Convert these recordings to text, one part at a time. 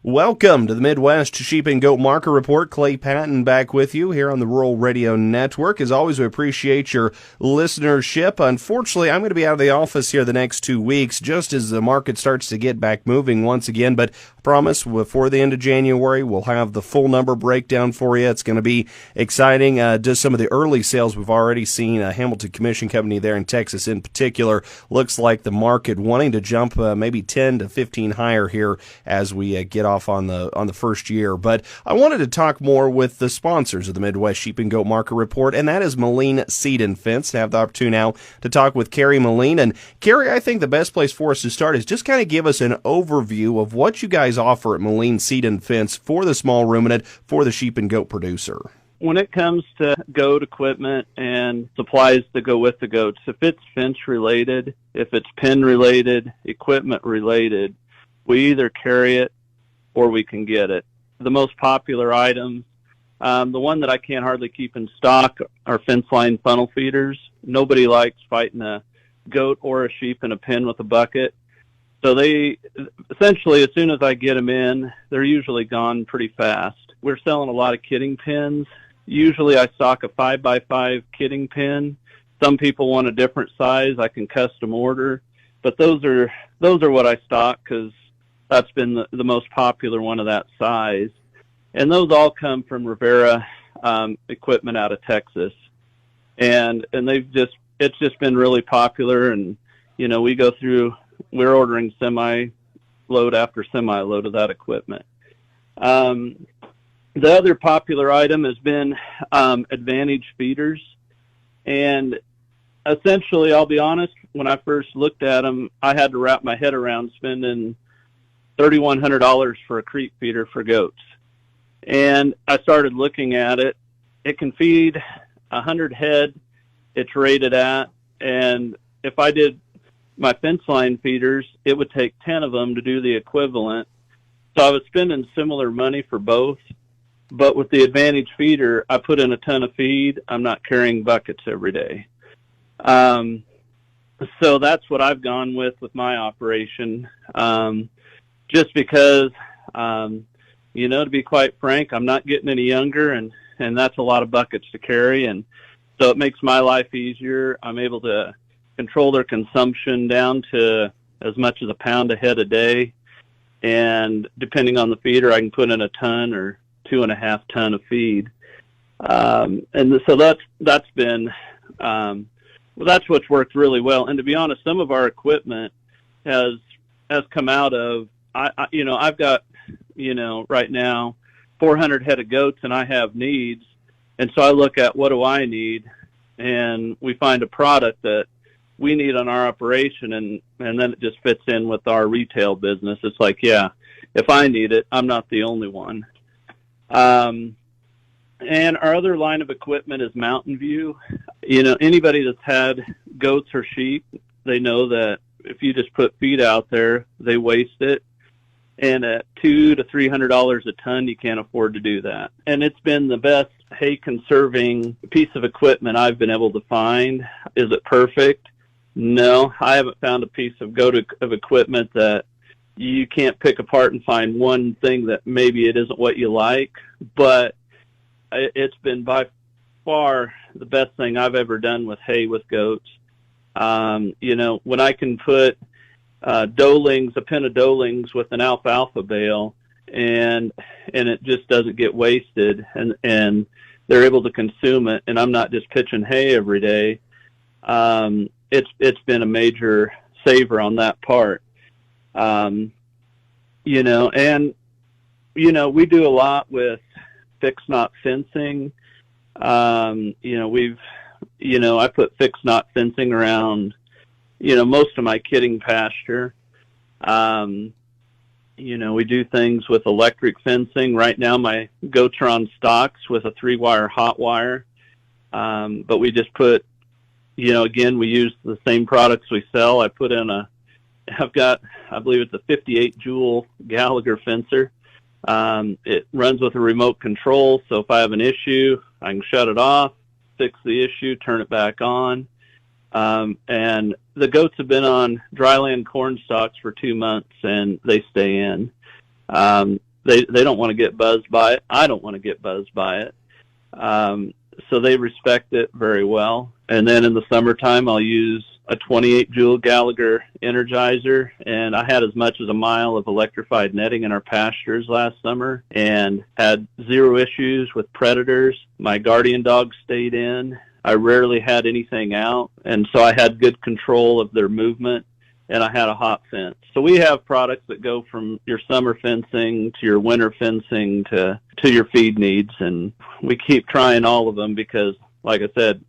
Welcome to the Midwest Sheep and Goat Market Report. Clay Patton back with you here on the Rural Radio Network. As always, we appreciate your listenership. Unfortunately, I'm going to be out of the office here the next 2 weeks just as the market starts to get back moving once again, but I promise before the end of January, we'll have the full number breakdown for you. It's going to be exciting. Just some of the early sales we've already seen. Hamilton Commission Company there in Texas in particular looks like the market wanting to jump maybe 10 to 15 higher here as we get off on the first year. But I wanted to talk more with the sponsors of the Midwest Sheep and Goat Market Report, and that is Maline Seed and Fence. To have the opportunity now to talk with Kerry Maline. And Kerry, I think the best place for us to start is just kind of give us an overview of what you guys offer at Maline Seed and Fence for the small ruminant, for the sheep and goat producer. When it comes to goat equipment and supplies to go with the goats, if it's fence related, if it's pen related, equipment related, we either carry it or we can get it. The most popular items, the one that I can't hardly keep in stock are fence line funnel feeders. Nobody likes fighting a goat or a sheep in a pen with a bucket. So they, essentially, as soon as I get them in, they're usually gone pretty fast. We're selling a lot of kidding pens. Usually I stock a 5x5 kidding pen. Some people want a different size. I can custom order. But those are what I stock because that's been the most popular one of that size. And those all come from Rivera equipment out of Texas. And it's just been really popular. And, you know, we're ordering semi-load after semi-load of that equipment. The other popular item has been Advantage feeders. And essentially, I'll be honest, when I first looked at them, I had to wrap my head around spending $3,100 for a creep feeder for goats. And I started looking at it. It can feed 100 head it's rated at. And if I did my fence line feeders, it would take 10 of them to do the equivalent. So I was spending similar money for both. But with the Advantage feeder, I put in a ton of feed. I'm not carrying buckets every day. So that's what I've gone with my operation. Just because, you know, to be quite frank, I'm not getting any younger, and that's a lot of buckets to carry. And so it makes my life easier. I'm able to control their consumption down to as much as a pound a head a day. And depending on the feeder, I can put in a ton or 2.5 ton of feed. And so that's been, that's what's worked really well. And to be honest, some of our equipment has come out of, I've got, right now 400 head of goats and I have needs. And so I look at what do I need, and we find a product that we need on our operation, and then it just fits in with our retail business. It's like, yeah, if I need it, I'm not the only one. And our other line of equipment is Mountain View. Anybody that's had goats or sheep, they know that if you just put feed out there, they waste it. And at $200 to $300 a ton, you can't afford to do that. And it's been the best hay conserving piece of equipment I've been able to find. Is it perfect? No, I haven't found a piece of equipment that you can't pick apart and find one thing that maybe it isn't what you like. But it's been by far the best thing I've ever done with hay with goats. When I can put a pen of Dolings with an alfalfa bale, and it just doesn't get wasted, and they're able to consume it, and I'm not just pitching hay every day. It's been a major saver on that part. We do a lot with fixed knot fencing. I put fixed knot fencing around, most of my kidding pasture. We do things with electric fencing. Right now my goats are on stocks with a 3-wire hot wire. But we just put, again, we use the same products we sell. I believe it's a 58 joule Gallagher fencer. It runs with a remote control. So if I have an issue, I can shut it off, fix the issue, turn it back on. And the goats have been on dryland corn stalks for 2 months, and they stay in. they don't want to get buzzed by it. I don't want to get buzzed by it. So they respect it very well. And then in the summertime, I'll use a 28 joule Gallagher Energizer, and I had as much as a mile of electrified netting in our pastures last summer and had zero issues with predators. My guardian dogs stayed in. I rarely had anything out, and so I had good control of their movement, and I had a hot fence. So we have products that go from your summer fencing to your winter fencing to your feed needs, and we keep trying all of them because, like I said,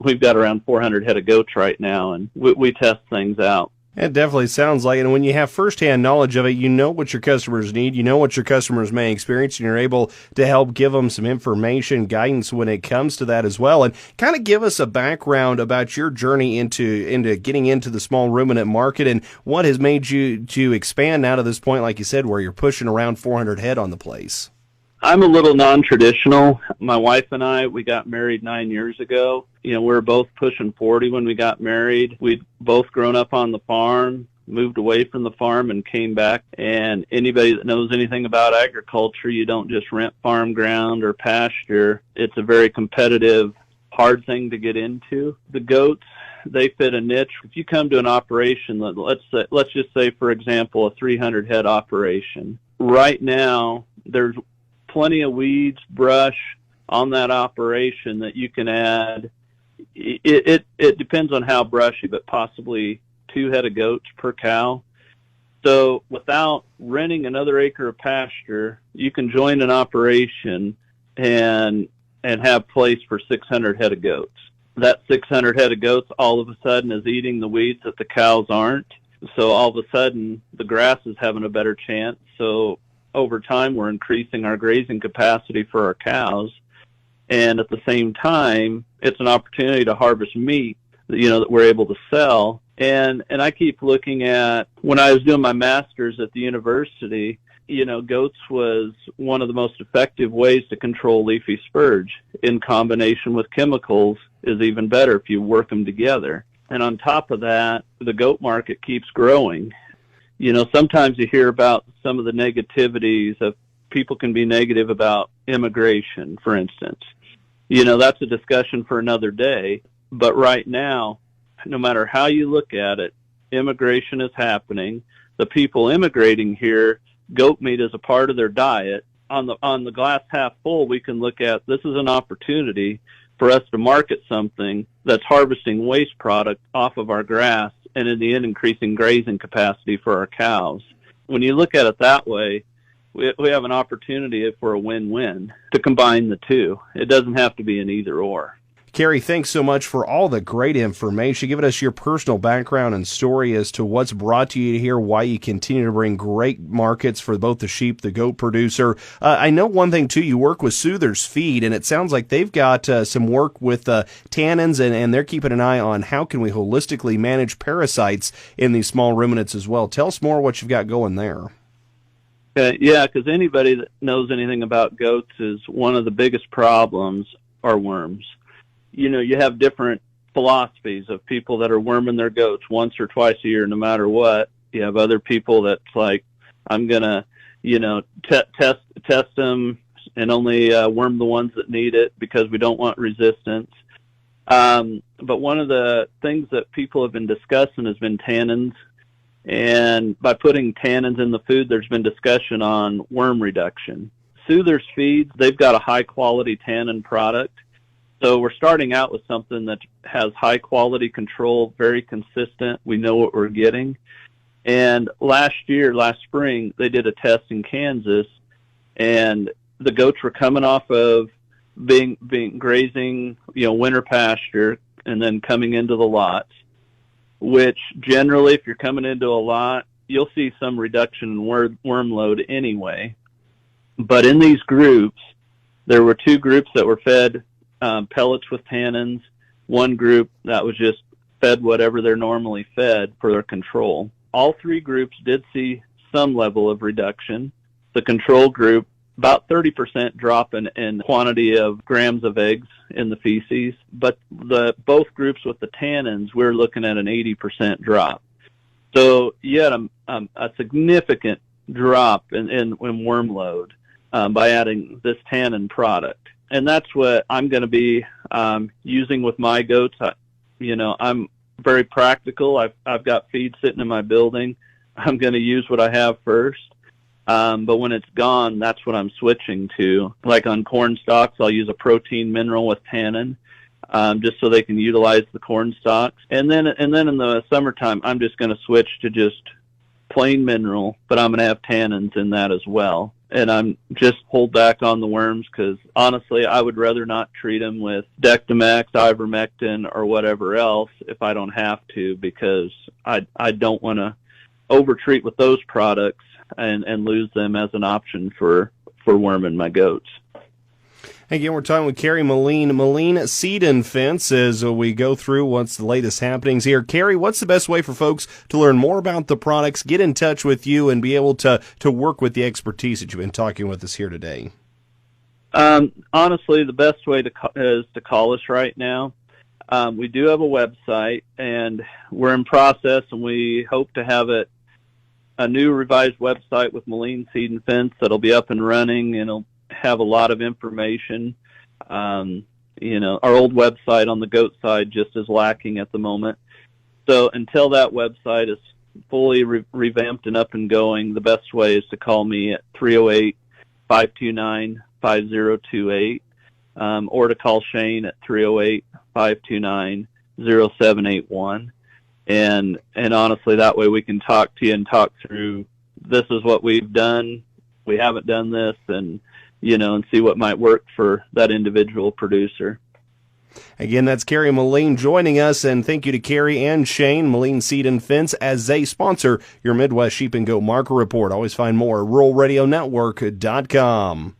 we've got around 400 head of goats right now, and we test things out. It definitely sounds like it. And when you have firsthand knowledge of it, you know what your customers need, you know what your customers may experience, and you're able to help give them some information, guidance when it comes to that as well. And kind of give us a background about your journey into getting into the small ruminant market and what has made you to expand now to this point, like you said, where you're pushing around 400 head on the place. I'm a little non-traditional. My wife and I, we got married 9 years ago. You know, we were both pushing 40 when we got married. We'd both grown up on the farm, moved away from the farm and came back. And anybody that knows anything about agriculture, you don't just rent farm ground or pasture. It's a very competitive, hard thing to get into. The goats, they fit a niche. If you come to an operation, let's just say, for example, a 300 head operation. Right now, there's plenty of weeds, brush on that operation that you can add. It depends on how brushy, but possibly 2 head of goats per cow. So without renting another acre of pasture, you can join an operation and have place for 600 head of goats. That 600 head of goats all of a sudden is eating the weeds that the cows aren't. So all of a sudden the grass is having a better chance. So over time, we're increasing our grazing capacity for our cows. And at the same time, it's an opportunity to harvest meat, that we're able to sell. And I keep looking at, when I was doing my master's at the university, goats was one of the most effective ways to control leafy spurge. In combination with chemicals is even better if you work them together. And on top of that, the goat market keeps growing. Sometimes you hear about some of the negativities of people can be negative about immigration, for instance. That's a discussion for another day. But right now, no matter how you look at it, immigration is happening. The people immigrating here, goat meat is a part of their diet. On the glass half full, we can look at this is an opportunity for us to market something that's harvesting waste product off of our grass, and in the end, increasing grazing capacity for our cows. When you look at it that way, we have an opportunity for a win-win to combine the two. It doesn't have to be an either-or. Kerry, thanks so much for all the great information, giving us your personal background and story as to what's brought to you here, why you continue to bring great markets for both the sheep, the goat producer. I know one thing, too, you work with Soother's Feed, and it sounds like they've got some work with tannins, and they're keeping an eye on how can we holistically manage parasites in these small ruminants as well. Tell us more what you've got going there. Yeah, because anybody that knows anything about goats is one of the biggest problems are worms. You have different philosophies of people that are worming their goats once or twice a year, no matter what. You have other people that's like, I'm going to, test them and only worm the ones that need it because we don't want resistance. But one of the things that people have been discussing has been tannins. And by putting tannins in the food, there's been discussion on worm reduction. Soother's Feeds, they've got a high-quality tannin product. So we're starting out with something that has high-quality control, very consistent. We know what we're getting. And last spring, they did a test in Kansas, and the goats were coming off of being grazing, winter pasture, and then coming into the lots, which generally, if you're coming into a lot, you'll see some reduction in worm load anyway. But in these groups, there were 2 groups that were fed pellets with tannins, one group that was just fed whatever they're normally fed for their control. All 3 groups did see some level of reduction. The control group, about 30% drop in quantity of grams of eggs in the feces, but both groups with the tannins, we're looking at an 80% drop. So you had a significant drop in worm load by adding this tannin product. And that's what I'm going to be using with my goats. I'm very practical. I've got feed sitting in my building. I'm going to use what I have first. But when it's gone, that's what I'm switching to. Like on corn stalks, I'll use a protein mineral with tannin, just so they can utilize the corn stalks. And then in the summertime, I'm just going to switch to just plain mineral, but I'm going to have tannins in that as well. And I'm just hold back on the worms because honestly, I would rather not treat them with Dectomax, ivermectin, or whatever else if I don't have to, because I don't want to overtreat with those products and lose them as an option for worming my goats. Again, we're talking with Kerry Maline, Maline Seed and Fence, as we go through what's the latest happenings here. Kerry, what's the best way for folks to learn more about the products, get in touch with you, and be able to work with the expertise that you've been talking with us here today? Honestly, the best way is to call us right now. We do have a website, and we're in process, and we hope to have a new revised website with Maline Seed and Fence that'll be up and running, and it'll have a lot of information. Our old website on the goat side just is lacking at the moment. So until that website is fully revamped and up and going, the best way is to call me at 308-529-5028, or to call Shane at 308-529-0781. And honestly, that way we can talk to you and talk through, this is what we've done, we haven't done this, and see what might work for that individual producer. Again, that's Kerry Maline joining us, and thank you to Kerry and Shane, Maline Seed and Fence, as they sponsor your Midwest Sheep and Goat Market Report. Always find more at ruralradionetwork.com.